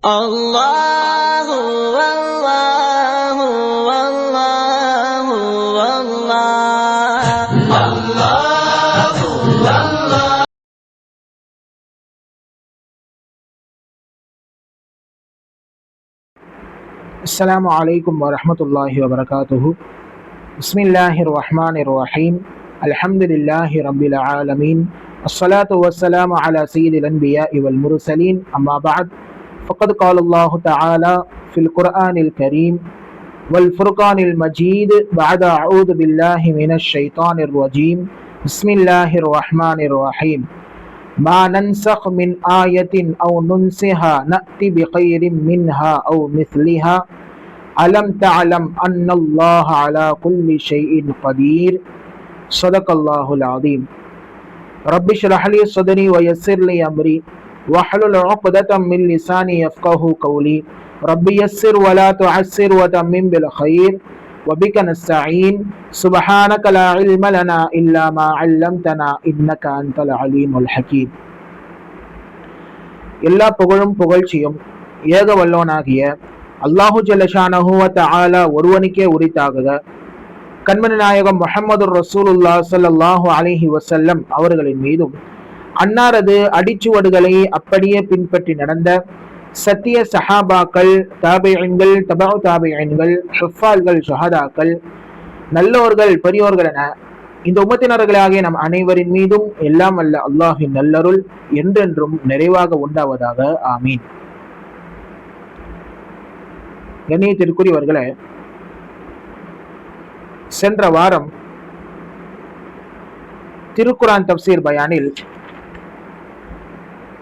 الله والله والله والله الله والله. السلام عليكم ورحمة الله وبركاته. بسم الله الرحمن الرحيم. الحمد لله رب العالمين. الصلاة والسلام على سيد الأنبياء والمرسلين. أما بعد، فقد قال الله تعالى في القرآن الكريم والفرقان المجيد بعد أعوذ بالله من الشيطان الرجيم. بسم الله الرحمن الرحيم. ما ننسخ من آية أو ننسها نأتي بخير منها أو مثلها ألم تعلم أن الله على كل شيء قدير. صدق الله العظيم. رب اشرح لي صدري ويسر لي أمري واحلل عقدة من لساني يفقهوا قولي. رب يسر ولا تعسر وتمم بالخير وبك نستعين. سبحانك لا علم لنا إلا ما علمتنا إنك أنت العليم الحكيم. எல்லா புகழும் புகழ்ச்சியும் ஏக வல்லவனாகிய அல்லாஹு ஜல்லஷானஹு வ தஆலா ஒருவனுக்கே உரித்தாகுக. கண்மணி நாயகம் முஹம்மது ரசூலுல்லாஹ் ஸல்லல்லாஹு அலைஹி வஸல்லம் அவர்களின் மீதும் அன்னாரது அடிச்சுவடுகளை அப்படியே பின்பற்றி நடந்த சத்திய சஹாபாக்கள், தாபிஈன்கள், தபஉ தாபிஈன்கள், ஹுஃபால்கள், ஷஹதாக்கள், நல்லோர்கள், பெரியோர்கள் என இந்த உம்மத்தினர்களாகிய நம் அனைவரின் மீதும் எல்லாம் அல்ல அல்லாஹின் நல்லருள் என்றென்றும் நிறைவாக உண்டாவதாக. ஆமீன். கண்ணியத்திற்குரியவர்களே, சென்ற வாரம் திருக்குரான் தப்சீர் பயானில்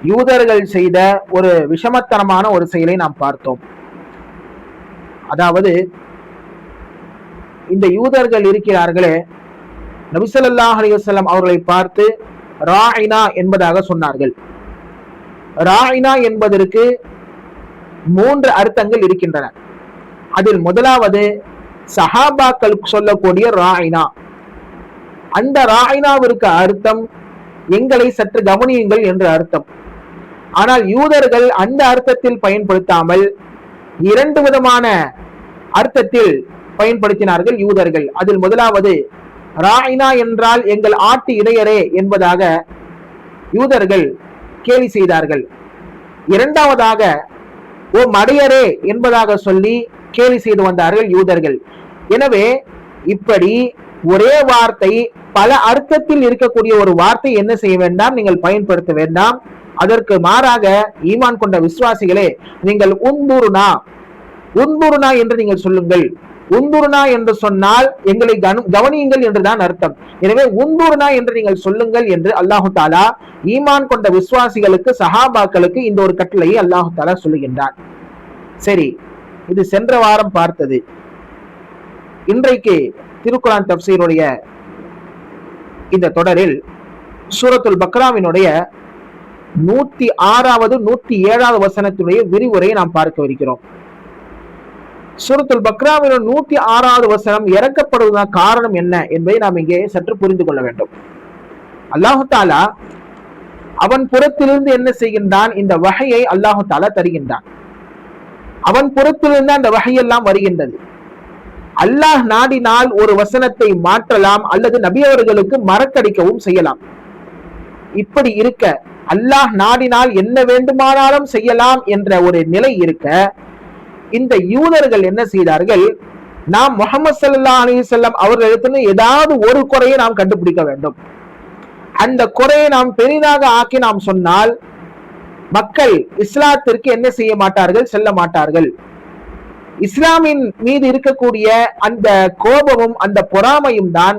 யூதர்கள் செய்த ஒரு விஷமத்தனமான ஒரு செயலை நாம் பார்த்தோம். அதாவது, இந்த யூதர்கள் இருக்கிறார்களே, நபி ஸல்லல்லாஹு அலைஹி வஸல்லம் அவர்களை பார்த்து ராயினா என்பதாக சொன்னார்கள். ராயினா என்பதற்கு 3 அர்த்தங்கள் இருக்கின்றன. அதில் முதலாவது சஹாபாக்கள் சொல்லக்கூடிய ராயினா. அந்த ராயினாவிற்கு அர்த்தம் எங்களை சற்று கவனியுங்கள் என்று அர்த்தம். ஆனால் யூதர்கள் அந்த அர்த்தத்தில் பயன்படுத்தாமல் 2 விதமான அர்த்தத்தில் பயன்படுத்தினார்கள் யூதர்கள். அதில் முதலாவது ராயினா என்றால் எங்கள் ஆட்டு இடையரே என்பதாக யூதர்கள் கேலி செய்தார்கள். இரண்டாவதாக ஓ மடையரே என்பதாக சொல்லி கேலி செய்து வந்தார்கள் யூதர்கள். எனவே இப்படி ஒரே வார்த்தை பல அர்த்தத்தில் இருக்கக்கூடிய ஒரு வார்த்தை என்ன செய்ய வேண்டாம், நீங்கள் பயன்படுத்த வேண்டாம். அதற்கு மாறாக ஈமான் கொண்ட விசுவாசிகளே, நீங்கள் உந்துருனா உந்துருனா என்று நீங்கள் சொல்லுங்கள். உந்துருனா என்று சொன்னால் எங்களை கவனியுங்கள் என்றுதான் அர்த்தம். எனவே உந்துருனா என்று நீங்கள் சொல்லுங்கள் என்று அல்லாஹு தாலா ஈமான் கொண்ட விசுவாசிகளுக்கு, சஹாபாக்களுக்கு இந்த ஒரு கட்டளையை அல்லாஹு தாலா சொல்லுகின்றான். சரி, இது சென்ற வாரம் பார்த்தது. இன்றைக்கு திருக்குரான் தப்சீருடைய இந்த தொடரில் சூரத்துல் பக்ராவினுடைய 106வது 107வது வசனத்தினுடைய விரிவுரையை நாம் பார்க்க இருக்கிறோம். சூரத்துல் பக்ராவினுடைய 106வது வசனம் இறக்கப்படுவதற்கு காரணம் என்ன என்பதை நாம் இங்கே சற்று புரிந்து கொள்ள வேண்டும். அல்லாஹு தாலா அவன் புறத்திலிருந்து என்ன செய்கின்றான், இந்த வஹையை அல்லாஹு தாலா தருகின்றான். அவன் புறத்திலிருந்து அந்த வஹையெல்லாம் வருகின்றது. அல்லாஹ் நாடினால் ஒரு வசனத்தை மாற்றலாம் அல்லது நபி அவர்களுக்கு மறக்கடிக்கவும் செய்யலாம். இப்படி இருக்க அல்லாஹ் நாடினால் என்ன வேண்டுமானாலும் செய்யலாம் என்ற ஒரு நிலை இருக்க, இந்த யூதர்கள் என்ன செய்தார்கள், நாம் முஹம்மது ஸல்லல்லாஹு அலைஹி வஸல்லம் அவர்களிடத்தில் ஏதாவது ஒரு குறையை நாம் கண்டுபிடிக்க வேண்டும். அந்த குறையை நாம் பெரிதாக ஆக்கி நாம் சொன்னால் மக்கள் இஸ்லாத்திற்கு என்ன செய்ய மாட்டார்கள், செல்ல மாட்டார்கள். இஸ்லாமின் மீது இருக்கக்கூடிய அந்த கோபமும் அந்த பொறாமையும் தான்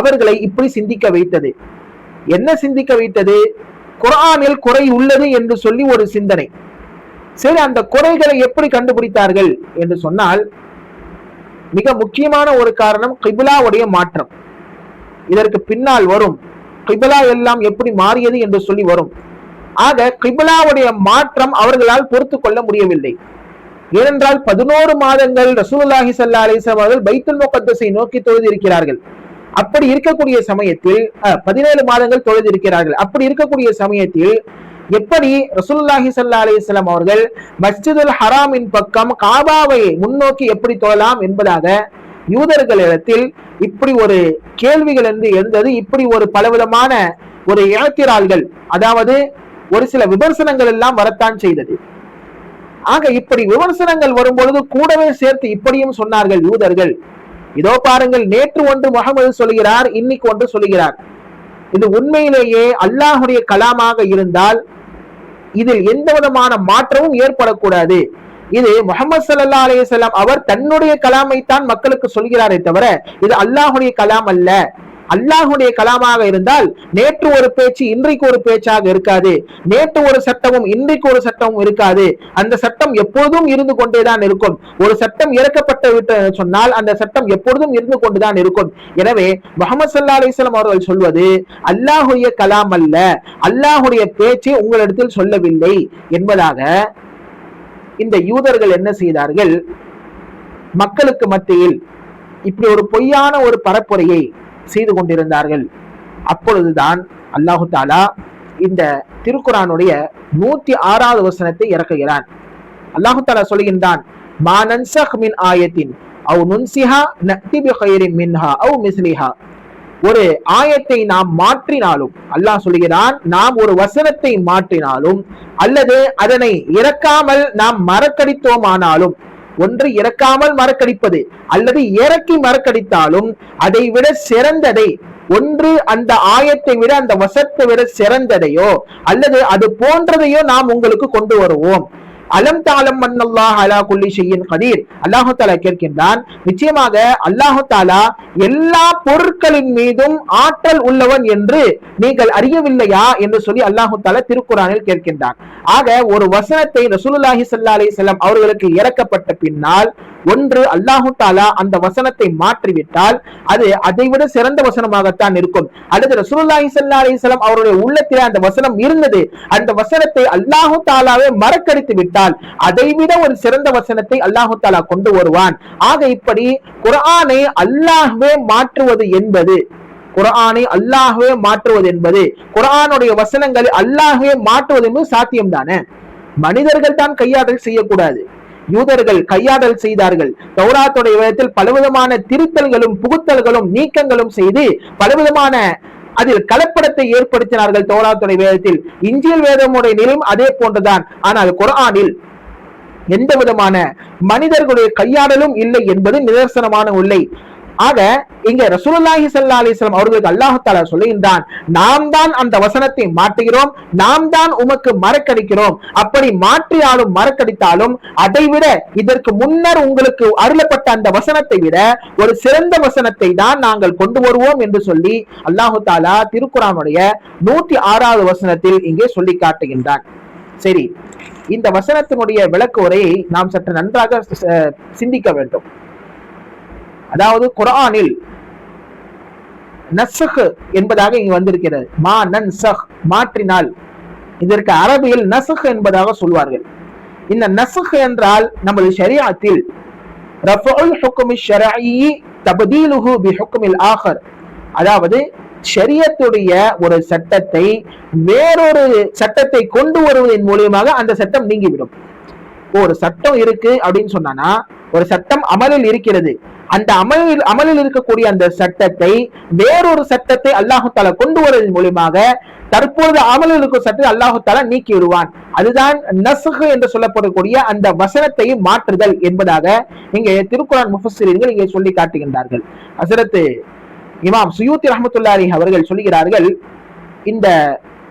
அவர்களை இப்படி சிந்திக்க வைத்தது. என்ன சிந்திக்க வைத்தது? குர்ஆனில் குறை உள்ளது என்று சொல்லி ஒரு சிந்தனை. சரி, அந்த குறைகளை எப்படி கண்டுபிடித்தார்கள் என்று சொன்னால், மிக முக்கியமான ஒரு காரணம் கிப்லாவுடைய மாற்றம். இதற்கு பின்னால் வரும் கிப்லா எல்லாம் எப்படி மாறியது என்று சொல்லி வரும். ஆக கிப்லாவுடைய மாற்றம் அவர்களால் பொறுத்து கொள்ள முடியவில்லை. ஏனென்றால் 11 மாதங்கள் ரசூலுல்லாஹி ஸல்லல்லாஹு அலைஹி வஸல்லம் அவர்கள் பைத்துல் முகத்தஸை நோக்கி தொழுது இருக்கிறார்கள். அப்படி இருக்கக்கூடிய சமயத்தில் 17 மாதங்கள் தொழுது இருக்கிறார்கள். அப்படி இருக்கக்கூடிய சமயத்தில் எப்படி ரசூலுல்லாஹி ஸல்லல்லாஹு அலைஹி வஸல்லம் அவர்கள் மஸ்ஜிதுல் ஹராமின் பக்கம் காபாவை முன்னோக்கி எப்படி தொழலாம் என்பதாக யூதர்களிடத்தில் இப்படி ஒரு கேள்விகள் என்று எழுந்தது. இப்படி ஒரு பலவிதமான ஒரு இழத்திராள்கள், அதாவது ஒரு சில விமர்சனங்கள் எல்லாம் வரத்தான் செய்தது. ஆக இப்படி விமர்சனங்கள் வரும்பொழுது கூடவே சேர்த்து இப்படியும் சொன்னார்கள் யூதர்கள், இதோ பாருங்கள், நேற்று ஒன்று முஹம்மது சொல்கிறார், இன்னைக்கு ஒன்று சொல்கிறார். இது உண்மையிலேயே அல்லாஹுடைய கலாமாக இருந்தால் இதில் எந்த விதமான மாற்றமும் ஏற்படக்கூடாது. இது முஹம்மது ஸல்லல்லாஹு அலைஹி வஸல்லம் அவர் தன்னுடைய கலாமை தான் மக்களுக்கு சொல்கிறாரே தவிர இது அல்லாஹுடைய கலாம் அல்ல. அல்லாஹுடைய கலாமாக இருந்தால் நேற்று ஒரு பேச்சு இன்றைக்கு ஒரு பேச்சாக இருக்காது, நேற்று ஒரு சட்டமும் இன்றைக்கு ஒரு சட்டமும் இருக்காது. அந்த சட்டம் எப்பொழுதும் இருந்து கொண்டேதான் இருக்கும். ஒரு சட்டம் இறக்கப்பட்டு விட்டு சொன்னால் அந்த சட்டம் எப்பொழுதும் இருந்து கொண்டுதான் இருக்கும். எனவே முஹம்மது ஸல்லல்லாஹு அலைஹி வஸல்லம் அவர்கள் சொல்வது அல்லாஹுடைய கலாம் அல்ல, அல்லாஹுடைய பேச்சை உங்களிடத்தில் சொல்லவில்லை என்பதாக இந்த யூதர்கள் என்ன செய்தார்கள், மக்களுக்கு மத்தியில் இப்படி ஒரு பொய்யான ஒரு பரப்புரையை செய்து கொண்டிருந்தார்கள். அப்பொழுதுதான் அல்லாஹு தாலா இந்த திருக்குரானுடைய 106வது வசனத்தை இறக்குகிறான். அல்லாஹு தாலா சொல்கின்றான், மா நன்ஸஹ் மின் ஆயத்தின் அவ் நுன்ஸிஹா நஅதி பிகைரின் மின்ஹா அவ் மிஸ்லிஹா. ஒரு ஆயத்தை நாம் மாற்றினாலும், அல்லாஹ் சொல்கிறான், நாம் ஒரு வசனத்தை மாற்றினாலும் அல்லது அதனை இறக்காமல் நாம் மறக்கடித்தோமானாலும், ஒன்று இறக்காமல் மறக்கடிப்பது அல்லது இறக்கி மறக்கடித்தாலும் அதை விட சிறந்ததை, ஒன்று அந்த ஆயத்தை விட அந்த வசனத்தை விட சிறந்ததையோ அல்லது அது போன்றதையோ நாம் உங்களுக்கு கொண்டு வருவோம். அலம் தாலம் அன்னல்லாஹ் அலா குல்லி ஷைஇன் கதீர். அல்லாஹ் தஆலா கேட்கின்றான், நிச்சயமாக அல்லாஹ் தஆலா எல்லா பொருட்களின் மீதும் ஆற்றல் உள்ளவன் என்று நீங்கள் அறியவில்லையா என்று சொல்லி அல்லாஹ் தஆலா திருக்குர்ஆனில் கேட்கின்றான். ஆக ஒரு வசனத்தை ரசூலுல்லாஹி ஸல்லல்லாஹு அலைஹி வஸல்லம் அவர்களுக்கு இறக்கப்பட்ட பின்னால் ஒன்று அல்லாஹ் தஆலா அந்த வசனத்தை மாற்றிவிட்டால் அது அதைவிட சிறந்த வசனமாகத்தான் இருக்கும். அல்லது ரசூலுல்லாஹி ஸல்லல்லாஹு அலைஹி வஸல்லம் அவருடைய உள்ளத்திலே அந்த வசனம் இருந்தது, அந்த வசனத்தை அல்லாஹ் தஆலாவே மறக்கடித்து விட்டால் அதைவிட ஒரு சிறந்த வசனத்தை அல்லாஹ் தஆலா கொண்டு வருவான். ஆக இப்படி குர்ஆனை அல்லாஹ்வே மாற்றுவது என்பது, குர்ஆனை அல்லாஹ்வே மாற்றுவது என்பது, குர்ஆனுடைய வசனங்களை அல்லாஹ்வே மாற்றுவது என்பது சாத்தியம் தானே? மனிதர்கள் தான் கையாடல் செய்யக்கூடாது. யூதர்கள் கையாடல் செய்தார்கள். தௌராத்துடைய வேதத்தில் பலவிதமான திருத்தல்களும் புகுத்தல்களும் நீக்கங்களும் செய்து பலவிதமான அதில் கலப்படத்தை ஏற்படுத்தினார்கள் தௌராத்துடைய வேதத்தில். இன்ஜீல் வேதமுடைய நிலையும் அதே போன்றுதான். ஆனால் குர்ஆனில் எந்த விதமான மனிதர்களுடைய கையாடலும் இல்லை என்பது நிதர்சனமான உண்மை. ஆக இங்க ரசூலுல்லாஹி ஸல்லல்லாஹு அலைஹி வஸல்லம் அவர்களுக்கு அல்லாஹ் தஆலா சொல்லுகின்றான், நாம் தான் அந்த வசனத்தை மாற்றுகிறோம், நாம் தான் உமக்கு மறக்கடிக்கிறோம். அப்படி மாற்றியாலும் மறக்கடித்தாலும் அதைவிட இதற்கு முன்னர் உங்களுக்கு அருளப்பட்ட அந்த வசனத்தை விட ஒரு சிறந்த வசனத்தை தான் நாங்கள் கொண்டு வருவோம் என்று சொல்லி அல்லாஹ் தஆலா திருக்குர்ஆனுடைய 106வது வசனத்தில் இங்கே சொல்லி காட்டுகின்றான். சரி, இந்த வசனத்தினுடைய விளக்க உரையை நாம் சற்று நன்றாக சிந்திக்க வேண்டும். அதாவது குர்ஆனில் நஸ்ஹ் என்பதாக இங்கு வந்திருக்கிறது. மா நன்ஸஹ், மாற்றினால். இதற்கு அரபியில் நஸ்ஹ் என்பதாக சொல்வார்கள். இந்த நஸ்ஹ் என்றால் நமது ஷரீஅத்தில் ரஃபுல் ஹுக்மி ஷரஈ தப்தீலுஹு பிஹுக்மில் ஆகர், அதாவது ஷரியத்துடைய ஒரு சட்டத்தை வேறொரு சட்டத்தை கொண்டு வருவதன் மூலமாக அந்த சட்டம் நீங்கிவிடும். ஒரு சட்டம் இருக்கு அப்படின்னு சொன்னா, ஒரு சட்டம் அமலில் இருக்கிறது, அந்த அமலில் இருக்கக்கூடிய அந்த சட்டத்தை வேறொரு சட்டத்தை அல்லாஹ் தஆலா கொண்டு வருவதன் மூலமாக தற்பொழுது அமலில் இருக்கும் சட்டத்தை அல்லாஹ் தஆலா நீக்கி விடுவான். அதுதான் நஸ்ஹ் என்று சொல்லப்படக்கூடிய அந்த வசனத்தை மாற்றுதல் என்பதாக இங்கே திருக்குர்ஆன் முஃபஸ்ஸிரீன்கள் இங்கே சொல்லி காட்டுகின்றார்கள். ஹஸரத் இமாம் சுயூத்தி ரஹ்மத்துல்லாஹி அலைஹி அவர்கள் சொல்கிறார்கள், இந்த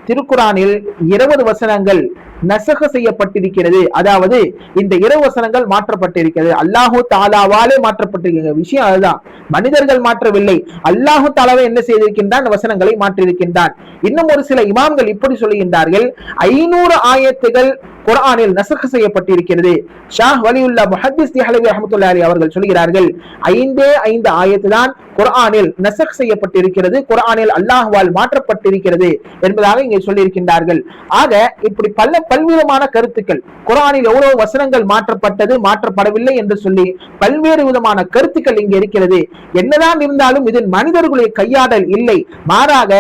திருக்குர்ஆனில் 20 வசனங்கள் நஸ்ஹ் செய்யப்பட்டிருக்கிறது. அதாவது இந்த 20 வசனங்கள் மாற்றப்பட்டிருக்கிறது, அல்லாஹு தஆலாவாலே மாற்றப்பட்டிருக்கிற விஷயம் அதுதான். மனிதர்கள் மாற்றவில்லை, அல்லாஹு தஆலாவே என்ன செய்திருக்கின்றான், வசனங்களை மாற்றியிருக்கின்றான். இன்னும் ஒரு சில இமாம்கள் இப்படி சொல்லுகின்றார்கள், 500 ஆயத்துகள் குர்ஆனில் நஸ்க் செய்யப்பட்டிருக்கிறது. ஷாஹ் வலியுல்லா முஹத்திஸ் திஹ்லவி ரஹ்மத்துல்லாஹி அலைஹி அவர்கள் சொல்கிறார்கள், 5 ஆயத்து தான் குர்ஆனில் நஸ்க் செய்யப்பட்டிருக்கிறது, குர்ஆனில் அல்லாஹ்வால் மாற்றப்பட்டிருக்கிறது என்பதாக இங்கே சொல்லியிருக்கின்றார்கள். ஆக இப்படி பல்விதமான கருத்துக்கள், குர்ஆனில் எவ்வளவு வசனங்கள் மாற்றப்பட்டது மாற்றப்படவில்லை என்று சொல்லி பல்வேறு விதமான கருத்துக்கள் இங்கே இருக்கிறது. என்னதான் இருந்தாலும் இதில் மனிதர்களுடைய கையாடல் இல்லை, மாறாக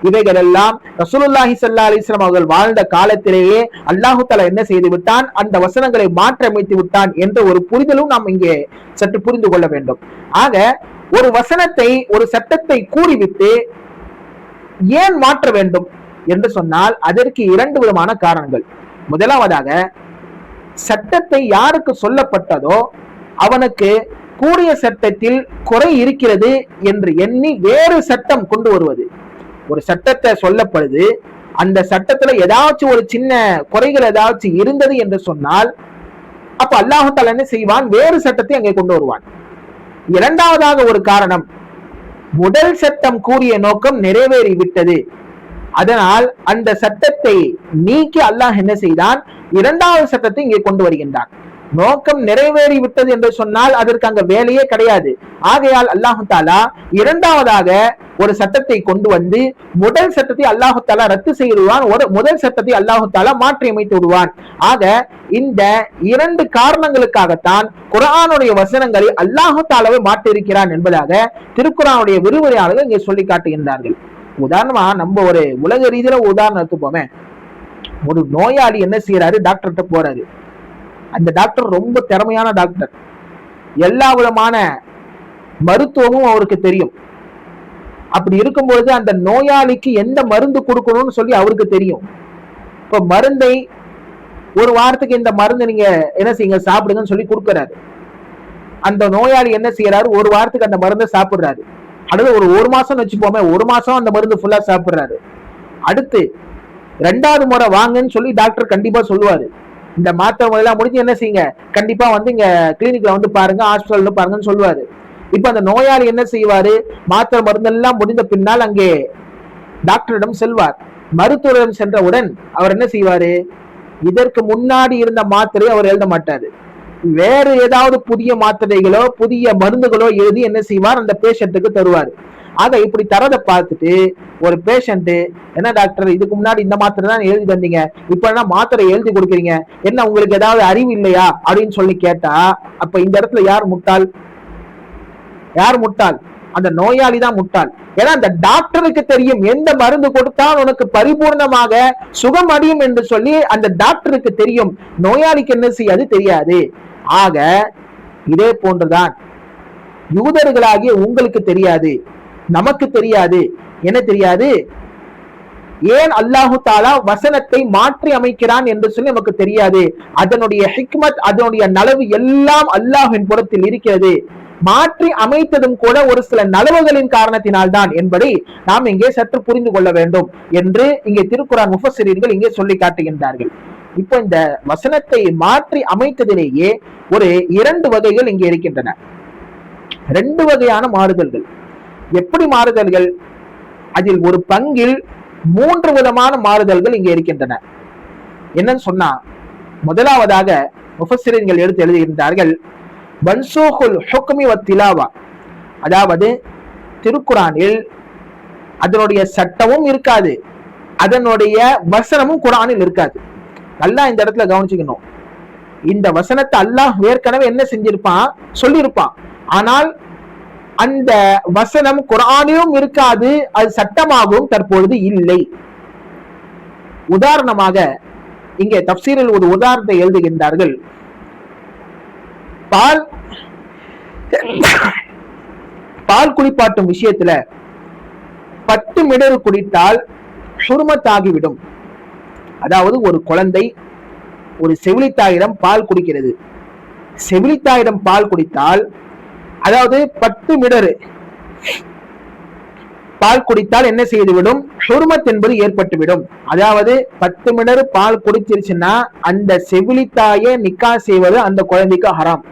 இவைகள் எல்லாம் ரசூலுல்லாஹி ஸல்லல்லாஹு அலைஹி வஸல்லம் அவர்கள் வாழ்ந்த காலத்திலேயே அல்லாஹ் தஆலா என்ன செய்து விட்டான், அந்த வசனங்களை மாற்றி அமைத்து விட்டான் என்ற ஒரு புரிதலும் நாம் இங்கே சற்று புரிந்து கொள்ள வேண்டும். ஆக ஒரு வசனத்தை, ஒரு சட்டத்தை கூறிவிட்டு ஏன் மாற்ற வேண்டும் என்று சொன்னால் அதற்கு 2 விதமான காரணங்கள். முதலாவதாக, சட்டத்தை யாருக்கு சொல்லப்பட்டதோ அவனுக்கு கூடிய சட்டத்தில் குறை இருக்கிறது என்று எண்ணி வேறு சட்டம் கொண்டு வருவது. ஒரு சட்டத்தை சொல்லப்படுது, அந்த சட்டத்துல ஏதாச்சும் ஒரு சின்ன குறைகள் ஏதாச்சும் இருந்தது என்று சொன்னால் அப்ப அல்லாஹ் தஆலா என்ன செய்வான், வேறு சட்டத்தை அங்கே கொண்டு வருவான். இரண்டாவதாக ஒரு காரணம், முதல் சட்டம் கூறிய நோக்கம் நிறைவேறி விட்டது, அதனால் அந்த சட்டத்தை நீக்கி அல்லாஹ் என்ன செய்தான், இரண்டாவது சட்டத்தை இங்கே கொண்டு வருகின்றான். நோக்கம் நிறைவேறி விட்டது என்று சொன்னால் அதற்கு அங்க வேலையே கிடையாது. ஆகையால் அல்லாஹு தாலா இரண்டாவதாக ஒரு சட்டத்தை கொண்டு வந்து முதல் சட்டத்தை அல்லாஹு தாலா ரத்து செய்துவான், முதல் சட்டத்தை அல்லாஹு தாலா மாற்றி அமைத்து விடுவான். ஆக இந்த 2 காரணங்களுக்காகத்தான் குர்ஆனுடைய வசனங்களை அல்லாஹு தாலாவை மாற்றியிருக்கிறான் என்பதாக திருக்குர்ஆனுடைய விரிவுரையாளர்கள் இங்கே சொல்லி காட்டுகின்றார்கள். உதாரணமா நம்ம ஒரு உலக ரீதியில உதாரணம் எடுத்துப்போமே, ஒரு நோயாளி என்ன செய்யறாரு, டாக்டர்கிட்ட போறாரு. அந்த டாக்டர் ரொம்ப திறமையான டாக்டர், எல்லா விதமான மருத்துவமும் அவருக்கு தெரியும். அப்படி இருக்கும்பொழுது அந்த நோயாளிக்கு எந்த மருந்து கொடுக்கணும்னு சொல்லி அவருக்கு தெரியும். இப்ப மருந்தை ஒரு வாரத்துக்கு இந்த மருந்து நீங்க என்ன செய்யுங்க சாப்பிடுங்கன்னு சொல்லி கொடுக்கறாரு. அந்த நோயாளி என்ன செய்யறாரு, ஒரு வாரத்துக்கு அந்த மருந்தை சாப்பிடுறாரு. அடுத்து ஒரு மாசம் வச்சுப்போமே, 1 மாசம் அந்த மருந்து ஃபுல்லா சாப்பிடுறாரு. அடுத்து 2வது முறை வாங்கன்னு சொல்லி டாக்டர் கண்டிப்பா சொல்லுவாரு. இந்த மாத்திரை முறையெல்லாம் முடிஞ்சு என்ன செய்யுங்க, கண்டிப்பா வந்து இங்க கிளினிக்ல வந்து பாருங்க, ஹாஸ்பிட்டல்ல பாருங்கன்னு சொல்லுவாரு. இப்ப அந்த நோயாளி என்ன செய்வாரு, மாத்திரை மருந்தெல்லாம் முடிந்த பின்னால் அங்கே டாக்டரிடம் செல்வார். மருத்துவரிடம் சென்றவுடன் அவர் என்ன செய்வாரு, இதற்கு முன்னாடி இருந்த மாத்திரையை அவர் எழுத மாட்டாரு, வேறு ஏதாவது புதிய மாத்திரைகளோ புதிய மருந்துகளோ எழுதி என்ன செய்வார், அந்த பேஷண்ட்டுக்கு தருவார். ஆக இப்படி தரதை பார்த்துட்டு ஒரு பேஷண்ட், என்ன டாக்டர் இதுக்கு முன்னாடி இந்த மாத்திரை தான் எழுதி தந்தீங்க, இப்ப என்ன மாத்திரை எழுதி கொடுக்குறீங்க, என்ன உங்களுக்கு ஏதாவது அறிவு இல்லையா அப்படின்னு சொல்லி கேட்டா, அப்ப இந்த இடத்துல யார் முட்டாள், யார் முட்டாள், அந்த நோயாளி தான் முட்டாள். ஏன்னா அந்த டாக்டருக்கு தெரியும் எந்த மருந்து கொடுத்தால் உனக்கு பரிபூர்ணமாக சுகம் அடையும் என்று சொல்லி அந்த டாக்டருக்கு தெரியும், நோயாளிக்கு என்ன செய்யாது தெரியாது. ஆக இதே போன்றுதான் யூதர்களாகிய உங்களுக்கு தெரியாது, நமக்கு தெரியாது. என்ன தெரியாது, ஏன் அல்லாஹு தாலா வசனத்தை மாற்றி அமைக்கிறான் என்று சொல்லி நமக்கு தெரியாது. அதனுடைய ஹிக்மத், அதனுடைய நலவு எல்லாம் அல்லாஹ்வின் புறத்தில் இருக்கிறது. மாற்றி அமைத்ததும் கூட ஒரு சில நலவுகளின் காரணத்தினால் தான் என்பதை நாம் இங்கே சற்று புரிந்து கொள்ள வேண்டும் என்று இங்கே திருக்குர்ஆன் முஃபஸ்ஸிரீன்கள் இங்கே சொல்லி காட்டுகின்றார்கள். இப்போ இந்த வசனத்தை மாற்றி அமைத்ததிலேயே ஒரு 2 வகைகள் இங்கே இருக்கின்றன. 2 வகையான மாறுதல்கள். எப்படி மாறுதல்கள், அதில் ஒரு பங்கில் 3 விதமான மாறுதல்கள் இங்கே இருக்கின்றன. என்னன்னு சொன்னா, முதலாவதாக முஃபஸ்ஸிரீன்கள் எடுத்து எழுதுகின்றார்கள், மன்சூஹுல் ஹுக்மி வத் திலாவா, அதாவது திருக்குர்ஆனில் அதனுடைய சட்டமும் இருக்காது, அதனுடைய வசனமும் குர்ஆனில் இருக்காது. நல்லா இந்த இடத்துல கவனிச்சுக்கணும். இந்த வசனத்தை அல்லாஹ் ஏற்கனவே என்ன செஞ்சிருப்பான், சொல்லியிருப்பான். ஆனால் அந்த வசனம் குர்ஆனிலும் இருக்காது, அது சட்டமாகவும் தற்பொழுது இல்லை. உதாரணமாக இங்கே தப்சீரில் ஒரு உதாரணத்தை எழுதுகின்றார்கள். பால் குடிப்பாட்டும் விஷயத்துல 10 மிடறு குடித்தால் ஹுர்மத் ஆகிவிடும். அதாவது ஒரு குழந்தை ஒரு செவிலித்தாயிடம் பால் குடிக்கிறது. செவிலித்தாயிடம் பால் குடித்தால், அதாவது 10 மிடறு பால் குடித்தால் என்ன செய்துவிடும், ஹுர்மத் என்பது ஏற்பட்டுவிடும். அதாவது 10 மிடறு பால் குடிச்சிருச்சுன்னா அந்த செவிலித்தாயை நிக்கா செய்வது அந்த குழந்தைக்கு ஹராம்.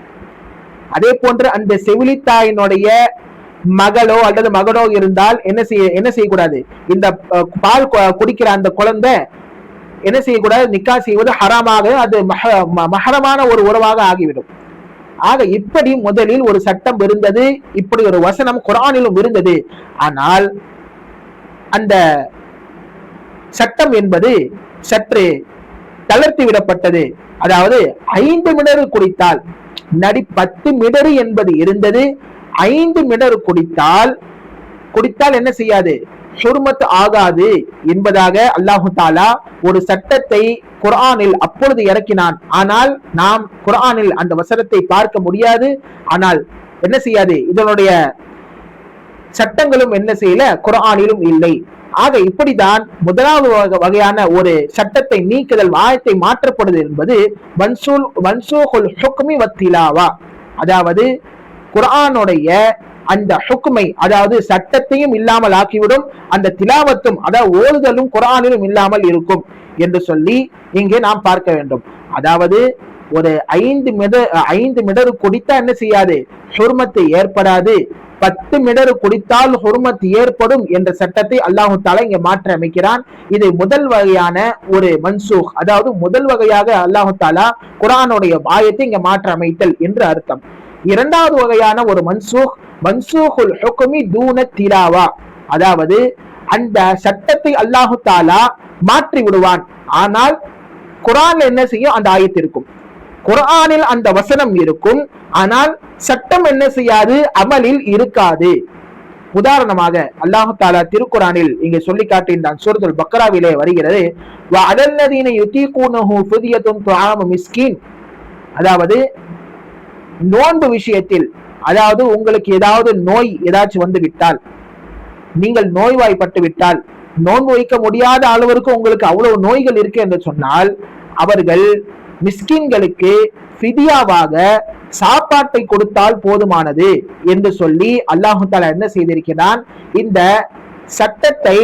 அதே போன்று அந்த செவிலித்தாயினுடைய மகளோ அல்லது மகனோ இருந்தால் என்ன செய்யக்கூடாது, இந்த பால் குடிக்கிற அந்த குழந்தை என்ன செய்யக்கூடாது, நிக்கா செய்வது ஹராமாக, அது மஹரமான ஒரு உறவாக ஆகிவிடும். ஆக இப்படி முதலில் ஒரு சட்டம் இருந்தது, இப்படி ஒரு வசனம் குர்ஆனிலும் இருந்தது. ஆனால் அந்த சட்டம் என்பது சற்று தளர்த்தி விடப்பட்டது. அதாவது 5 மிடறு குடித்தால், முன்னாடி 10 மிடறு என்பது இருந்தது. 5 மிடறு குடித்தால் என்ன செய்யாது, ஹுர்மத் ஆகாது என்பதாக அல்லாஹு தாலா ஒரு சட்டத்தை குர்ஆனில் அப்பொழுது இறக்கினான். ஆனால் நாம் குர்ஆனில் அந்த வசனத்தை பார்க்க முடியாது. ஆனால் என்ன செய்யாது, இதனுடைய சட்டங்களும் என்ன செய்யல, குர்ஆனிலும் இல்லை. ஆக இப்படிதான் முதலாவது வகையான ஒரு சட்டத்தை நீக்குதல், ஆயத்தை மாற்றப்படுது என்பது மன்சூஹுல் ஹுக்மி வத்திலாவா. அதாவது குர்ஆனுடைய அந்த ஹுக்மை, அதாவது சட்டத்தையும் இல்லாமல் ஆக்கிவிடும், அந்த திலாவத்தும் அதாவது ஓதுதலும் குர்ஆனிலும் இல்லாமல் இருக்கும் என்று சொல்லி இங்கே நாம் பார்க்க வேண்டும். அதாவது ஒரு 5 மிடறு குடித்தா என்ன செய்யாது, ஹுர்மத்து ஏற்படாது. 10 மிடறு குடித்தால் ஹுர்மத் ஏற்படும் என்ற சட்டத்தை அல்லாஹு தாலா இங்க மாற்றி அமைக்கிறான். இது முதல் வகையான ஒரு மன்சூக், அதாவது முதல் வகையாக அல்லாஹு தாலா குர்ஆனுடைய ஆயத்தை இங்க மாற்றி அமைத்தல் என்று அர்த்தம். இரண்டாவது வகையான ஒரு மன்சூஹுல் ஹுக்மி தூன திலாவா. அதாவது அந்த சட்டத்தை அல்லாஹு தாலா மாற்றி விடுவான். ஆனால் குர்ஆன்ல என்ன செய்யும், அந்த ஆயத்து இருக்கும், குர்ஆனில் அந்த வசனம் இருக்கும், ஆனால் சட்டம் என்ன செய்யாது, அமலில் இருக்காது. உதாரணமாக அல்லாஹு தாலா திருக்குர்ஆனில் இங்கே சொல்லி காட்டுகின்றான். சூரத்துல் பக்ராவிலே வருகிறது, வஅலல்லதீன யுதீகூனஹு ஃபித்யத்துன் துஆமு மிஸ்கீன். அதாவது நோன்பு விஷயத்தில், அதாவது உங்களுக்கு ஏதாவது நோய் ஏதாச்சும் வந்து விட்டால், நீங்கள் நோய்வாய்ப்பட்டு விட்டால், நோன்பு வைக்க முடியாத அளவிற்கு உங்களுக்கு அவ்வளவு நோய்கள் இருக்கு என்று சொன்னால், அவர்கள் மிஸ்கின்களுக்கு ஃபிதியாவாக சாப்பாட்டை கொடுத்தால் போதுமானது என்று சொல்லி அல்லாஹு தாலா என்ன செய்திருக்கிறான், இந்த சட்டத்தை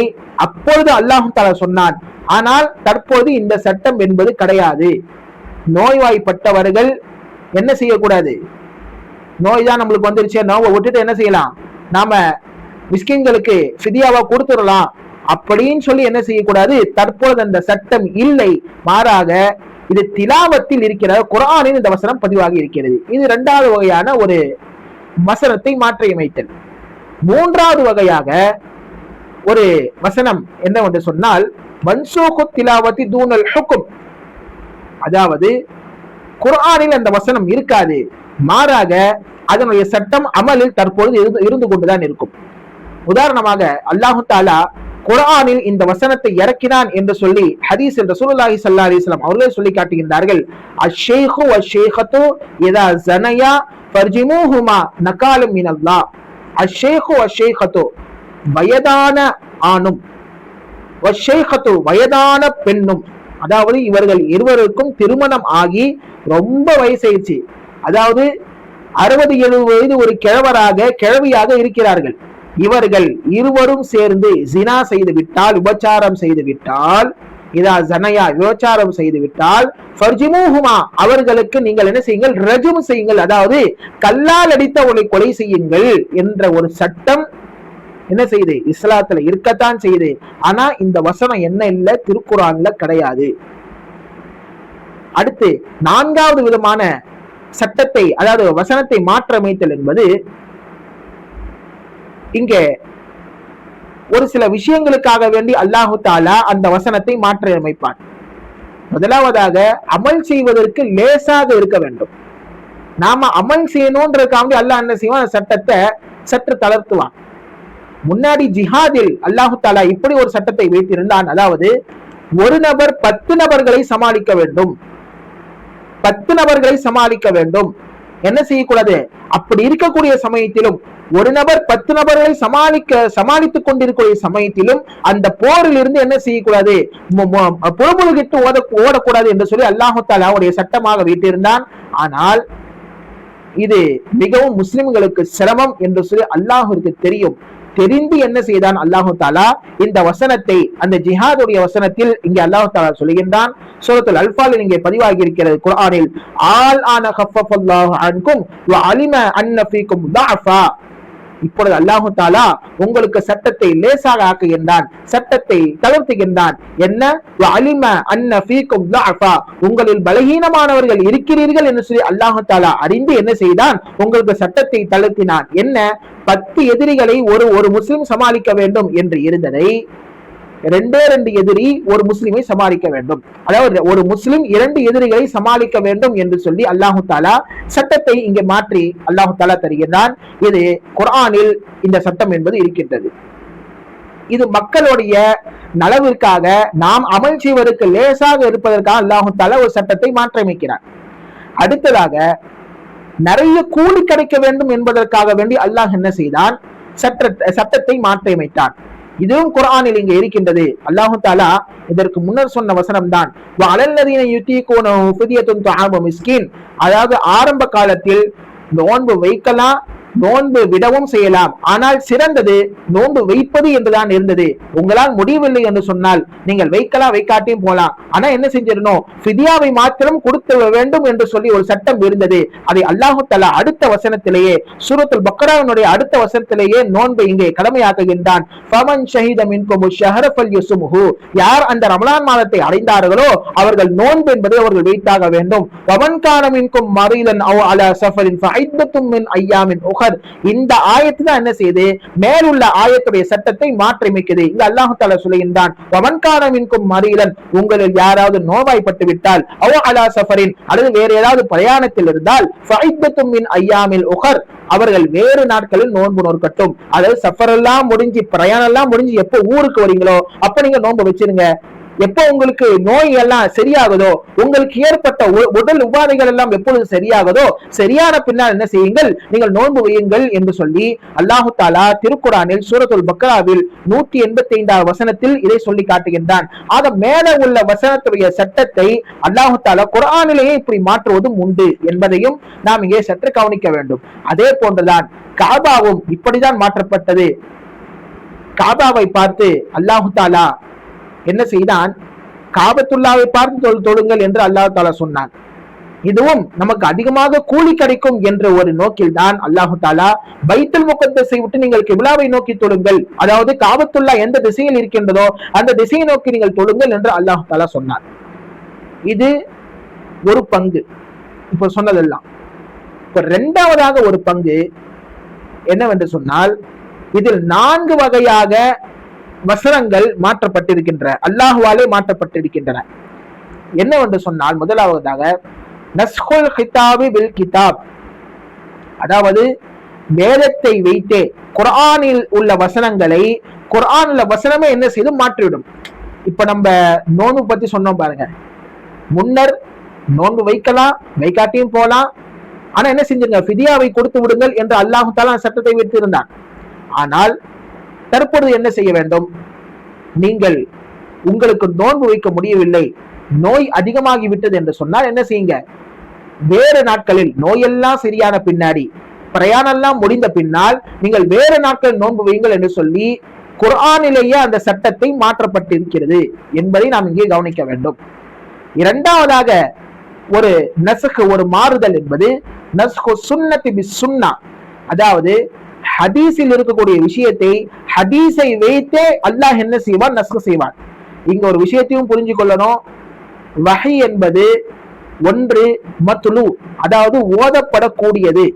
அப்பொழுது அல்லாஹு தாலா சொன்னான். ஆனால் தற்போது இந்த சட்டம் என்பது கிடையாது. நோய்வாய்ப்பட்டவர்கள் என்ன செய்யக்கூடாது, நோய் தான் நம்மளுக்கு வந்துருச்சு, நோவை விட்டுட்டு என்ன செய்யலாம், நாம மிஸ்கின்களுக்கு ஃபிதியாவா கொடுத்துடலாம் அப்படின்னு சொல்லி என்ன செய்யக்கூடாது, தற்போது அந்த சட்டம் இல்லை. மாறாக இது திலாவத்தில் இருக்கிற குர்ஆனில் இந்த வசனம் பதிவாகி இருக்கிறது. இது இரண்டாவது வகையான ஒரு வசனத்தை மாற்றி அமைத்தல். மூன்றாவது வகையாக ஒரு வசனம் என்னவென்று சொன்னால் மன்சூஹு திலாவத்தி தூனல் ஹுக்கும். அதாவது குர்ஆனில் அந்த வசனம் இருக்காது, மாறாக அதனுடைய சட்டம் அமலில் தற்பொழுது இருந்து கொண்டுதான் இருக்கும். உதாரணமாக அல்லாஹு தாலா குர்ஆனில் இந்த வசனத்தை இறக்கினான் என்று சொல்லி ஹதீஸில் ரசூலுல்லாஹி ஸல்லல்லாஹு அலைஹி வஸல்லம் அவர்களே சொல்லி காட்டுகின்றார்கள், அஷ்ஷைஹு வஷ்ஷைஹத்து இதா ஸனயா ஃபர்ஜிமுஹுமா நகாலும் மினல்லாஹ். அஷ்ஷைஹு வஷ்ஷைஹத்து வயதான ஆணும், வஷ்ஷைஹத்து வயதான பெண்ணும், அதாவது இவர்கள் இருவருக்கும் திருமணம் ஆகி ரொம்ப வயசாயிடுச்சு, அதாவது 60-70 வயது ஒரு கிழவியாக இருக்கிறார்கள். இவர்கள் இருவரும் சேர்ந்து ஜினா செய்து விட்டால், விபச்சாரம் செய்து விட்டால், இதா ஜனயா விபச்சாரம் செய்து விட்டால், ஃபர்ஜிமுஹுமா அவர்களுக்கு நீங்கள் என்ன செய்யுங்கள், ரஜும் செய்யுங்கள், அதாவது கல்லால் அடித்தவனை கொலை செய்யுங்கள் என்ற ஒரு சட்டம் என்ன செய்யுது, இஸ்லாத்துல இருக்கத்தான் செய்யுது. ஆனா இந்த வசனம் என்ன இல்ல, திருக்குர்ஆன்ல கிடையாது. அடுத்து நான்காவது விதமான சட்டத்தை, அதாவது வசனத்தை மாற்றமைத்தல் என்பது, இங்கே ஒரு சில விஷயங்களுக்காக வேண்டி அல்லாஹு தாலா அந்த வசனத்தை மாற்றி அமைப்பான். முதலாவதாக அமல் செய்வதற்கு லேசாக இருக்க வேண்டும். நாம அமல் செய்யணும்ன்றதுக்காக அல்லாஹ் என்ன செய்வான், அந்த சட்டத்தை சற்று தளர்த்துவான். முன்னாடி ஜிஹாதில் அல்லாஹு தாலா இப்படி ஒரு சட்டத்தை வைத்திருந்தான். அதாவது ஒரு நபர் 10 நபர்களை சமாளிக்க வேண்டும், 10 நபர்களை சமாளிக்க வேண்டும். என்ன செய்யக்கூடாது, அப்படி இருக்கக்கூடிய சமயத்திலும் ஒரு நபர் 10 நபர்களை சமாளித்துக் கொண்டிருக்கூடிய சமயத்திலும் அந்த போரில் இருந்து என்ன செய்யக்கூடாது, புறமுழுகிட்டு ஓடக்கூடாது என்று சொல்லி அல்லாஹு தஆலா அவருடைய சட்டமாக வைத்திருந்தான். ஆனால் இது மிகவும் முஸ்லிம்களுக்கு சிரமம் என்று சொல்லி அல்லாஹுக்கு தெரியும். தெரிந்து என்ன செய்தான் அல்லாஹு தஆலா, இந்த வசனத்தை அந்த ஜிஹாதுடைய வசனத்தில் இங்கே அல்லாஹு தஆலா சொல்கின்றான். சூரத்துல் அன்ஃபாலில் இங்கே பதிவாகி இருக்கிறது குர்ஆனில், ஆல் ஆன கஃபஃபல்லாஹு அன்கும் வ அலிம அன்ன ஃபீக்கும் தஅஃபா. இப்பொழுது அல்லாஹு தாலா உங்களுக்கு சட்டத்தை லேசாக ஆக்குகின்றான், சட்டத்தை தளர்த்துகின்றான். என்ன? அலிம அன்ன ஃபீக்கும் ضعفا, உங்களில் பலகீனமானவர்கள் இருக்கிறீர்கள் என்று சொல்லி அல்லாஹு தாலா அறிந்து என்ன செய்தான்? உங்களுக்கு சட்டத்தை தளர்த்தினான். என்ன? 10 எதிரிகளை ஒரு முஸ்லிம் சமாளிக்க வேண்டும் என்று இருந்ததை 2 எதிரி ஒரு முஸ்லிமை சமாளிக்க வேண்டும், அதாவது ஒரு முஸ்லிம் 2 எதிரிகளை சமாளிக்க வேண்டும் என்று சொல்லி அல்லாஹு தாலா சட்டத்தை இங்கே மாற்றி அல்லாஹு தாலா தருகிறான். இது குர்ஆனில் இந்த சட்டம் என்பது இருக்கின்றது. இது மக்களுடைய நலவிற்காக, நாம் அமல் செய்வதற்கு லேசாக இருப்பதற்காக அல்லாஹு தாலா ஒரு சட்டத்தை மாற்றியமைக்கிறார். அடுத்ததாக நிறைய கூலி கிடைக்க வேண்டும் என்பதற்காக வேண்டி அல்லாஹ் என்ன செய்தான்? சட்டத்தை மாற்றியமைத்தான். இதுவும் குர்ஆனில் இங்கே இருக்கின்றது. அல்லாஹு தாலா இதற்கு முன்னர் சொன்ன வசனம் தான், அதாவது ஆரம்ப காலத்தில் நோன்பு வைக்கலாம், நோன்பு விடவும் செய்யலாம், ஆனால் சிறந்தது நோன்பு வைப்பது என்றுதான் இருந்தது. உங்களால் முடியவில்லை என்று சொன்னால் நீங்கள் வைக்கலாம், வைக்காட்டியும் போலாம். ஆனா என்ன செஞ்சிடணும்? ஃபிதியாவை மாத்திரம் கொடுத்து வேண்டும் என்று சொல்லி ஒரு சட்டம் இருந்தது. அதை அல்லாஹு தஆலா அடுத்த வசனத்திலேயே, சூரத்துல் பக்ராவினுடைய அடுத்த வசனத்திலேயே நோன்பை இங்கே கடமையாக்குகின்றான். ஃபமன் ஷஹீத மின்கும் ஷஹர ஃபல்யஸ்முஹு, யார் அந்த ரமலான் மாதத்தை அடைந்தார்களோ அவர்கள் நோன்பு என்பதை அவர்கள் வைத்தாக வேண்டும். வமன் கான மின்கும் மரீதன் அவ் அலா ஸஃபரின் ஃபஇத்தத்தும் மின் அய்யாமின் உஹர், இந்த ஆயத்து தான் என்ன செய்து மேலுள்ள ஆயத்துடைய சட்டத்தை மாற்றியமைக்குது. இங்க அல்லாஹ் தஆலா சொல்லுகின்றான், வமன் கான மின்கும் மரீதன், உங்களில் யாராவது நோய்வாய்ப்பட்டு விட்டால், அவ் அலா ஸஃபரின், அல்லது வேற ஏதாவது பிரயாணத்தில் இருந்தால், ஃபஇத்தத்தும் மின் அய்யாமில் உஹர், அவர்கள் வேறு நாட்களில் நோன்பு நோக்கட்டும். அதாவது சஃபர் எல்லாம் முடிஞ்சு, பிரயாணம் எல்லாம் முடிஞ்சு எப்போ ஊருக்கு வரீங்களோ அப்ப நீங்க நோன்பு வச்சிருங்க. எப்போ உங்களுக்கு நோய் எல்லாம் சரியாகுதோ, உங்களுக்கு ஏற்பட்ட உடல் உபாதைகள் எல்லாம் எப்பொழுது சரியாகுதோ, சரியான பின்னால் என்ன செய்யுங்கள்? நீங்கள் நோன்பு வையுங்கள் என்று சொல்லி அல்லாஹு தாலா திருக்குர்ஆனில் சூரத்துல் பக்ராவில் 185வது வசனத்தில் இதை சொல்லி காட்டுகின்றான். ஆக மேல உள்ள வசனத்துடைய சட்டத்தை அல்லாஹு தாலா குர்ஆனிலேயே இப்படி மாற்றுவதும் உண்டு என்பதையும் நாம் இங்கே சற்று கவனிக்க வேண்டும். அதே போன்றுதான் காபாவும் இப்படிதான் மாற்றப்பட்டது. காபாவை பார்த்து அல்லாஹு தாலா என்ன செய்தான்? காபத்துல்லாவை பார்த்து தொழுங்கள் என்று அல்லாஹ் தாலா சொன்னான். இதுவும் நமக்கு அதிகமாக கூலி கிடைக்கும் என்ற ஒரு நோக்கில் தான் அல்லாஹு தாலா பைத்துல் முகத்தஸை விட்டு நீங்கள் கிப்லாவை நோக்கி தொழுங்கள், அதாவது காபத்துல்லா எந்த திசையில் இருக்கின்றதோ அந்த திசையை நோக்கி நீங்கள் தொழுங்கள் என்று அல்லாஹு தாலா சொன்னார். இது ஒரு பங்கு, இப்ப சொன்னதெல்லாம். இப்ப 2வதாக ஒரு பங்கு என்னவென்று சொன்னால், இதில் 4 வகையாக வசனங்கள் மாற்றப்பட்டிருக்கின்றன, அல்லாஹ்வாலே மாற்றப்பட்டிருக்கின்றன. என்னவென்று சொன்னால், முதலாவதாக நஸ்குல் கிதாபி பில் கிதாப், அதாவது வேதத்தை வைத்தே குர்ஆனில் உள்ள வசனங்களை குர்ஆன்ல வசனமே என்ன செய்து மாற்றிவிடும். இப்ப நம்ம நோன்பு பத்தி சொன்னோம் பாருங்க. முன்னர் நோன்பு வைக்கலாம், வைக்காட்டியும் போலாம், ஆனா என்ன செஞ்சுங்க? ஃபிதியாவை கொடுத்து விடுங்கள் என்று அல்லாஹ் தஆலா சட்டத்தை வைத்திருந்தான். ஆனால் தற்பொழுது என்ன செய்ய வேண்டும்? நீங்கள் உங்களுக்கு நோன்பு வைக்க முடியவில்லை, நோய் அதிகமாகி விட்டது என்று சொன்னால் என்ன செய்யுங்க? வேறு நாட்களில் நோயெல்லாம் சரியான பின்னாடி, பிரயாணம் எல்லாம் முடிந்த பின்னால் நீங்கள் வேறு நாட்களில் நோன்பு வையுங்கள் என்று சொல்லி குர்ஆனிலேயே அந்த சட்டத்தை மாற்றப்பட்டிருக்கிறது என்பதை நாம் இங்கே கவனிக்க வேண்டும். 2வதாக ஒரு நஸ்க், ஒரு மாறுதல் என்பது நஸ்கு சுன்னத்தி பி சுன்னா, அதாவது ஹதீஸில் இருக்கக்கூடிய விஷயத்தை ஹதீஸை வைத்தே அல்லாஹ் என்ன செய்வான்? நஸ்க் செய்வான். இங்க ஒரு விஷயத்தையும் புரிஞ்சு கொள்ளணும். வஹி என்பது ஒன்று மத்லு, அதாவது ஓதப்படக்கூடியது.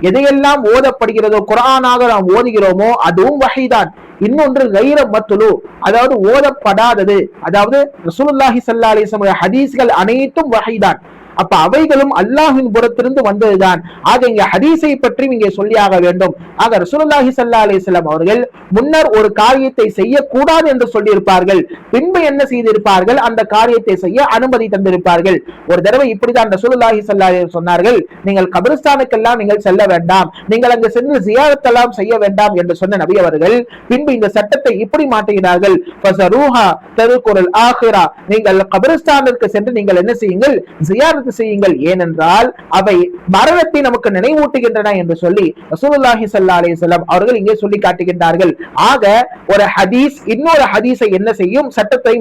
எதையெல்லாம் ஓதப்படுகிறதோ, குர்ஆனாக நாம் ஓதுகிறோமோ அதுவும் வஹிதான். இன்னொன்று கைர மத்லு, அதாவது ஓதப்படாதது, அதாவது ரசூலுல்லாஹி ஸல்லல்லாஹு அலைஹி வஸல்லம் ஹதீஸ்கள் அனைத்தும் வஹிதான். அப்ப அவைகளும் அல்லாஹ்வின் புறத்திலிருந்து வந்ததுதான். ஆக இங்க ஹதீஸை பற்றி இங்கே சொல்லியாக வேண்டும். ஆக ரசூலுல்லாஹி ஸல்லல்லாஹு அலைஹி வஸல்லம் அவர்கள் முன்னர் ஒரு காரியத்தை செய்யக்கூடாது என்று சொல்லியிருப்பார்கள், பின்பு என்ன செய்திருப்பார்கள்? அந்த காரியத்தை செய்ய அனுமதி தந்திருப்பார்கள். ஒரு தடவை இப்படிதான் ரசூலுல்லாஹி ஸல்லல்லாஹு அலைஹி வஸல்லம் சொன்னார்கள், நீங்கள் கபிரிஸ்தானுக்கெல்லாம் நீங்கள் செல்ல வேண்டாம், நீங்கள் அங்கு சென்று ஜியாரத் எல்லாம் செய்ய வேண்டாம் என்று சொன்ன நபி அவர்கள் பின்பு இந்த சட்டத்தை இப்படி மாற்றுகிறார்கள், ஃபஸரூஹா ததுகுருல் ஆகிரா, நீங்கள் கபிரிஸ்தானிற்கு சென்று நீங்கள் என்ன செய்யுங்கள்? ஜியாரத் செய்யுங்கள். ஏனென்றால் அவை மரணத்தை நமக்கு நினைவூட்டுகின்றன என்று சொல்லி ரசூலுல்லாஹி ஸல்லல்லாஹு அலைஹி வஸல்லம் அவர்கள் இங்கே சொல்லி காட்டுகின்றார்கள். ஆக ஒரு ஹதீஸ் இன்னொரு ஹதீஸை என்ன செய்யும்? சட்டத்தை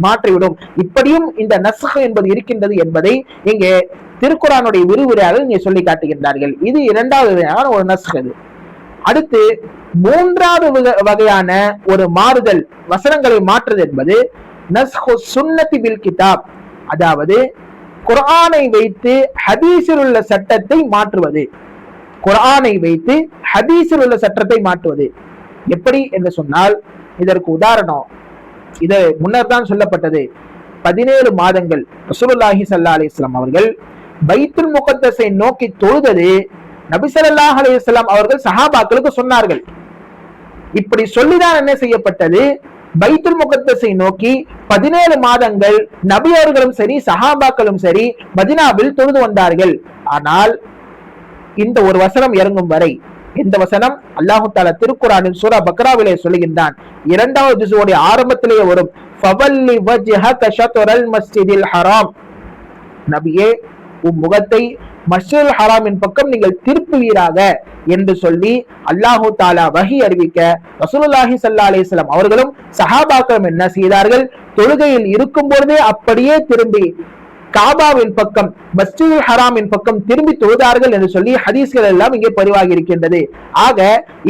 மாற்றிவிடும். இப்படியும் இந்த நஸ்க் என்பது இருக்கின்றது என்பதை இங்கே திருக்குர்ஆனுடைய விரிவுரையாளர்கள் இங்கே சொல்லி காட்டுகின்றார்கள். இது 2வது வகையான ஒரு நஸ்க். அடுத்து மூன்றாவது வகையான ஒரு மாறுதல், வசனங்களை மாற்றுதல் என்பது நஸ்ஹு சுன்னதி பில் கிதாப், அதாவது குர்ஆனை வைத்து ஹதீஸில் உள்ள சட்டத்தை மாற்றுவது. குர்ஆனை வைத்து ஹதீஸில் உள்ள சட்டத்தை மாற்றுவது எப்படி என்று சொன்னால், இதற்கு உதாரணம் இது முன்னர் தான் சொல்லப்பட்டது. 17 மாதங்கள் ரசூலுல்லாஹி ஸல்லல்லாஹு அலைஹி வஸல்லம் அவர்கள் பைத்துல் முகத்தஸை நோக்கி தொழுதது நபி ஸல்லல்லாஹு அலைஹி வஸல்லம் அவர்கள் சஹாபாக்களுக்கு சொன்னார்கள். இப்படி சொல்லிதான் என்ன செய்யப்பட்டது, பைத்துல் முகத்தஸை நோக்கி 17 மாதங்கள் நபி அவர்களும் சரி சஹாபாக்களும் சரி மதீனாவில் தொழுது வந்தார்கள். ஆனால் இந்த ஒரு வசனம் இறங்கும் வரை, இந்த வசனம் அல்லாஹு தஆலா திருக்குர்ஆனின் சூரா பக்ராவிலே சொல்லுகின்றான். 2வது ஜுஸுடைய ஆரம்பத்திலேயே வரும், ஃபவல்லி வஜ்ஹக ஷத்ரல் மஸ்ஜிதில் ஹராம், நபியே உம் முகத்தை மஸ்ஜிதுல் ஹராமின் பக்கம் நீங்கள் திருப்புவீராக என்று சொல்லி அல்லாஹு தஆலா வஹி அறிவிக்க ரசூலுல்லாஹி ஸல்லல்லாஹு அலைஹி வஸல்லம் அவர்களும் சஹாபாக்களும் என்ன செய்தார்கள், தொழுகையில் இருக்கும் பொழுதே அப்படியே திரும்பி காபாவின் பக்கம் மஸ்ஜிதுல் ஹராமின் பக்கம் திரும்பி தொழுதார்கள் என்று சொல்லி ஹதீஸ்கள் எல்லாம் இங்கே பதிவாகி இருக்கின்றது. ஆக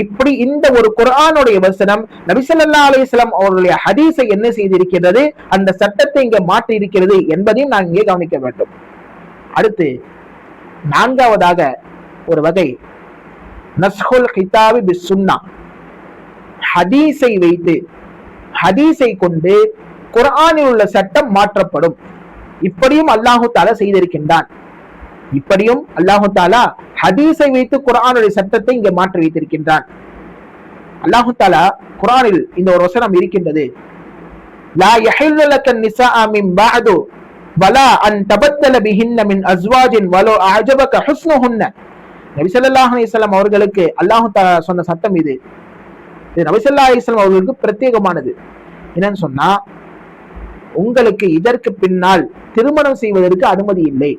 இப்படி இந்த ஒரு குர்ஆனுடைய வசனம் நபி ஸல்லல்லாஹு அலைஹி வஸல்லம் அவர்களுடைய ஹதீஸை என்ன செய்திருக்கிறது, அந்த சட்டத்தை இங்கே மாற்றி இருக்கிறது என்பதையும் நாம் இங்கே கவனிக்க வேண்டும். அடுத்து 4வதாக ஒரு வகை நஸ்ஹுல் கிதாபி பிஸ் சுன்னா, ஹதீஸை வைத்து ஹதீஸை கொண்டு குர்ஆனில் உள்ள சட்டம் மாற்றப்படும். இப்படியும் அல்லாஹு தஆலா செய்திருக்கின்றான். இப்படியும் அல்லாஹு தஆலா ஹதீஸை வைத்து குர்ஆனுடைய சட்டத்தை இங்கே மாற்றி வைத்திருக்கின்றான். அல்லாஹு தஆலா குர்ஆனில் இந்த ஒரு வசனம் இருக்கின்றது, லா யஹில்லு லக்கன் நிஸாஅ மின் பஅது வலா அன் தபத்தல பிஹின்ன மின் அஸ்வாஜின் வலோ அஅஜபக ஹுஸ்னுஹுன்ன. நபி ஸல்லல்லாஹு அலைஹி வஸல்லம் அவர்களுக்கு அல்லாஹு தஆலா சொன்ன சட்டம் இது. இது நபி ஸல்லல்லாஹு அலைஹி வஸல்லம் அவர்களுக்கு பிரத்யேகமானது. என்னன்னு சொன்னா, உங்களுக்கு இதற்கு பின்னால் திருமணம் செய்வதற்கு அனுமதி இல்லை.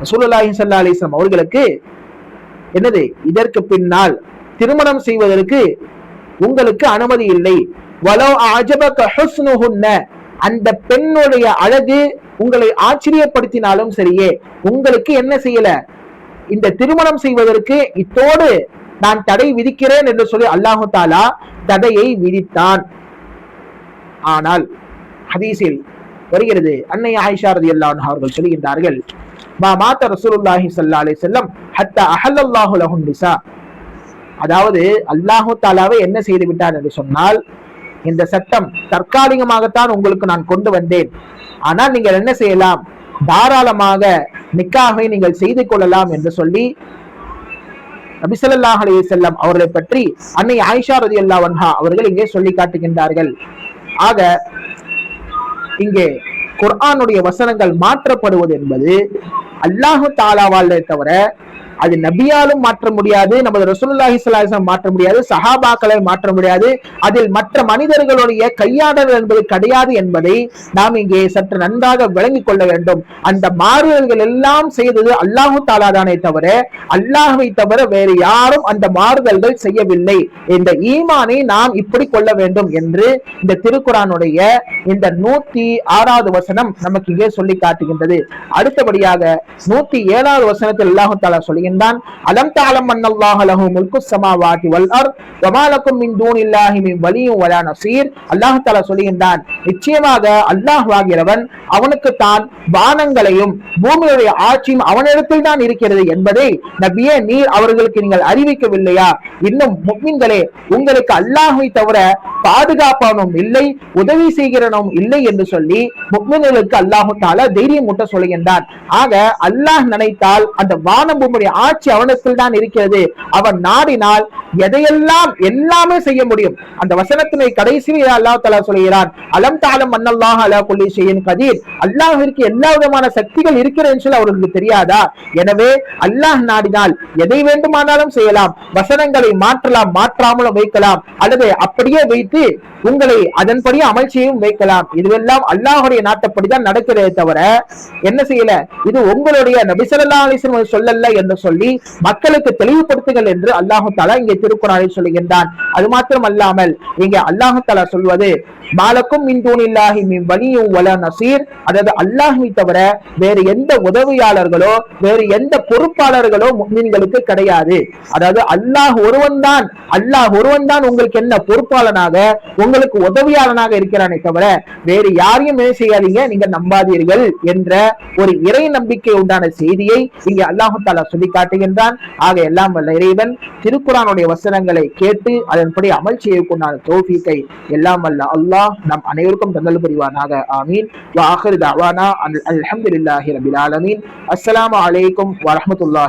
ரசூலுல்லாஹி ஸல்லல்லாஹு அலைஹி வஸல்லம் அவர்களுக்கு என்னது, இதற்கு பின்னால் திருமணம் செய்வதற்கு உங்களுக்கு அனுமதி இல்லை. வலோ அஅஜபக ஹுஸ்னுஹுன்ன, அந்த பெண்ணுடைய அழகு உங்களை ஆச்சரியப்படுத்தினாலும் சரியே, உங்களுக்கு என்ன செய்யல, இந்த திருமணம் செய்வதற்கு இத்தோடு நான் தடை விதிக்கிறேன் என்று சொல்லி அல்லாஹு தஆலா தடையை விதித்தான். ஆனால் ஹதீஸில் வருகிறது, அன்னை ஆயிஷா ரலியல்லாஹு அன்ஹா அவர்கள் சொல்கின்றார்கள், மா மாத ரசூலுல்லாஹி ஸல்லல்லாஹு அலைஹி வஸல்லம் ஹத்தா அஹல்லல்லாஹு லஹுன் நிஸா, அதாவது அல்லாஹு தஆலாவே என்ன செய்து விட்டார் என்று சொன்னால், இந்த சட்டம் தற்காலிகமாகத்தான் உங்களுக்கு நான் கொண்டு வந்தேன், ஆனால் நீங்கள் என்ன செய்யலாம், தாராளமாக நிக்காஹை நீங்கள் செய்து கொள்ளலாம் என்று சொல்லி நபி ஸல்லல்லாஹு அலைஹி வஸல்லம் அவர்களை பற்றி அன்னை ஆயிஷா ரலியல்லாஹு அன்ஹா அவர்கள் இங்கே சொல்லி காட்டுகின்றார்கள். ஆக இங்கே குர்ஆனுடைய வசனங்கள் மாற்றப்படுவது என்பது அல்லாஹு தஆலாவாலே தவிர அது நபியாலும் மாற்ற முடியாது, நமது ரசூலுல்லாஹி ஸல்லல்லாஹு அலைஹி வஸல்லம் மாற்ற முடியாது, சஹாபாக்களை மாற்ற முடியாது, அதில் மற்ற மனிதர்களுடைய கையாடல் என்பது கிடையாது என்பதை நாம் இங்கே சற்று நன்றாக விளங்கிக் கொள்ள வேண்டும். அந்த மாறுதல்கள் எல்லாம் செய்தது அல்லாஹு தஆலா தானே தவிர அல்லாஹ்வை தவிர வேறு யாரும் அந்த மாறுதல்கள் செய்யவில்லை. இந்த ஈமானை நாம் இப்படி கொள்ள வேண்டும் என்று இந்த திருக்குர்ஆனுடைய இந்த 106வது வசனம் நமக்கு இங்கே சொல்லி காட்டுகின்றது. அடுத்தபடியாக 107வது வசனத்தில் அல்லாஹு தஆலா சொல்லுகிறார், அலம் தஅலம் அன்னல்லாஹ லஹு முல்கு ஸமாவாதி வல் அர்த் வமா லக்கும் மின் தூனில்லாஹி மின் வலிய்யின் வலா நஸீர். அல்லாஹ் தஆலா சொல்கின்றான், நிச்சயமாக அல்லாஹ் ஆகிறவன், அவனுக்கு தான் வானங்களையும் பூமியுடைய ஆட்சியும் அவனிடத்தில் தான் இருக்கிறது என்பதை நபியே நீர் அவர்களுக்கு நீங்கள் அறிவிக்கவில்லையா? இன்னும் முஃமின்களே, உங்களுக்கு அல்லாஹ்வை தவிர பாதுகாப்பவனும் இல்லை, உதவி செய்கிறவனும் இல்லை என்று சொல்லி முஃமின்களுக்கு அல்லாஹ் தஆலா தைரியம் மூட்ட சொல்கின்றான். ஆக அல்லாஹ் நினைத்தால் அந்த வானம் பூமியுடைய ஆட்சி அவனத்தில் தான் இருக்கிறது. அவன் நாடினால் எதையெல்லாம் எல்லாமே செய்ய முடியும். அந்த வசனத்தினை கடைசியில் அல்லாஹ் தஆலா சொல்கிறான், அலம் தஅலம் அன்னல்லாஹ அலா குல்லி ஷைஇன் கதீர், அல்லாஹ்விற்கு எல்லா விதமான சக்திகள் இருக்கிறது சொல்லி அவர்களுக்கு தெரியாதா? எனவே அல்லாஹ் நாடினால் எதை வேண்டுமானாலும் செய்யலாம். வசனங்களை மாற்றலாம், மாற்றாமலும் வைக்கலாம், அல்லது அப்படியே வைத்து உங்களை அதன்படி அமல் செய்யும் வைக்கலாம். இதுவெல்லாம் அல்லாஹ்வுடைய நாட்டப்படிதான் நடக்கிறதே தவிர என்ன செய்யல, இது உங்களுடைய நபி ஸல்லல்லாஹு அலைஹி வஸல்லம் சொல்லல என்று சொல்லி மக்களுக்கு தெளிவுபடுத்துங்கள் என்று அல்லாஹ் தஆலா இங்கே திருக்குறானில் சொல்லுகின்றான். அது மாத்திரம் அல்லாமல் இங்க அல்லாஹ் தஆலா சொல்வது மாலக்கும் மின் தூனில்லாஹி மின் வலியும் வலா நசீர், அதாவது அல்லாஹ்வை தவிர வேறு எந்த உதவியாளர்களோ வேறு எந்த பொறுப்பாளர்களோ முஃமின்களுக்கு கிடையாது. அதாவது அல்லாஹ் ஒருவன் தான் உங்களுக்கு என்ன பொறுப்பாளனாக உங்களுக்கு உதவியாளனாக இருக்கிறானே தவிர வேறு யாரையும் என்ன செய்யாதீங்க, நீங்க நம்பாதீர்கள் என்ற ஒரு இறை நம்பிக்கை உண்டான செய்தியை இங்கே அல்லாஹ் தஆலா சொல்லி காட்டுகின்றான். ஆக எல்லாம் வல்ல இறைவன் திருக்குர்ஆனுடைய வசனங்களை கேட்டு அதன்படி அமல் செய்யக்கூடிய தௌஃபீக்கை எல்லாம் வல்ல அல்லாஹ் நம் அனைவருக்கும் தந்தல் புரிவானாக. ஆமீன். வ ஆகிரு தஅவானா அல்ஹம்துலில்லாஹி ரப்பில் ஆலமீன். அஸ்ஸலாமு அலைக்கும் வரஹ்மத்துல்லாஹி